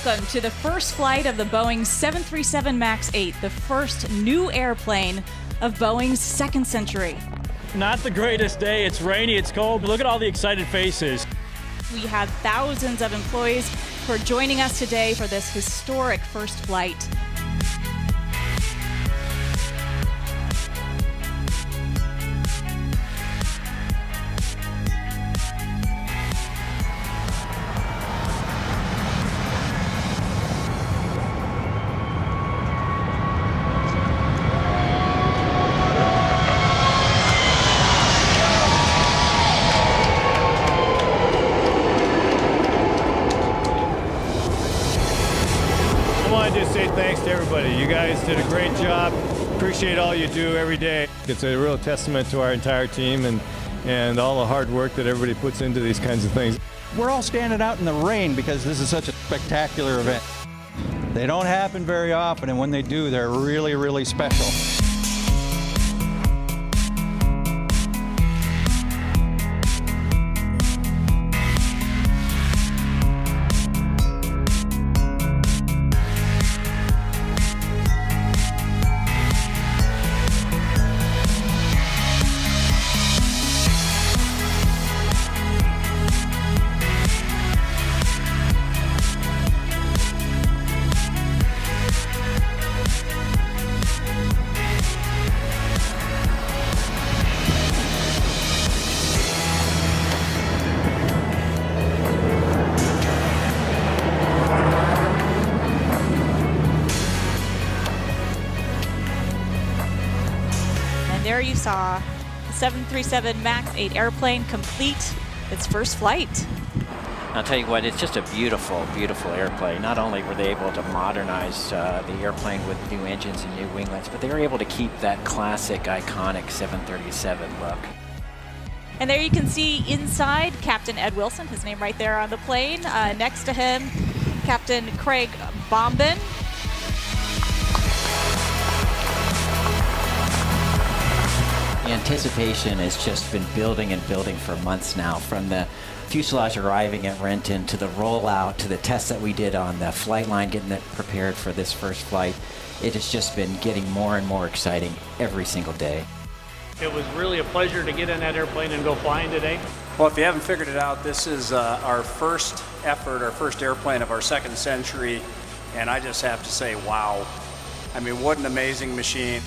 welcome to the first flight of the Boeing 737 MAX 8, the first new airplane of Boeing's second century. Not the greatest day. It's rainy, it's cold. Look at all the excited faces. We have thousands of employees who are joining us today for this historic first flight. I wanted to say thanks to everybody. You guys did a great job. Appreciate all you do every day. It's a real testament to our entire team and all the hard work that everybody puts into these kinds of things. We're all standing out in the rain because this is such a spectacular event. They don't happen very often, and when they do, they're really, really special. There you saw the 737 MAX 8 airplane complete its first flight. I'll tell you what, it's just a beautiful, beautiful airplane. Not only were they able to modernize the airplane with new engines and new winglets, but they were able to keep that classic, iconic 737 look. And there you can see inside Captain Ed Wilson, his name right there on the plane. Next to him, Captain Craig Bombin. The anticipation has just been building and building for months now, from the fuselage arriving at Renton to the rollout to the tests that we did on the flight line, getting it prepared for this first flight. It has just been getting more and more exciting every single day. It was really a pleasure to get in that airplane and go flying today. Well, if you haven't figured it out, this is our first effort, our first airplane of our second century, and I just have to say, wow. I mean, what an amazing machine.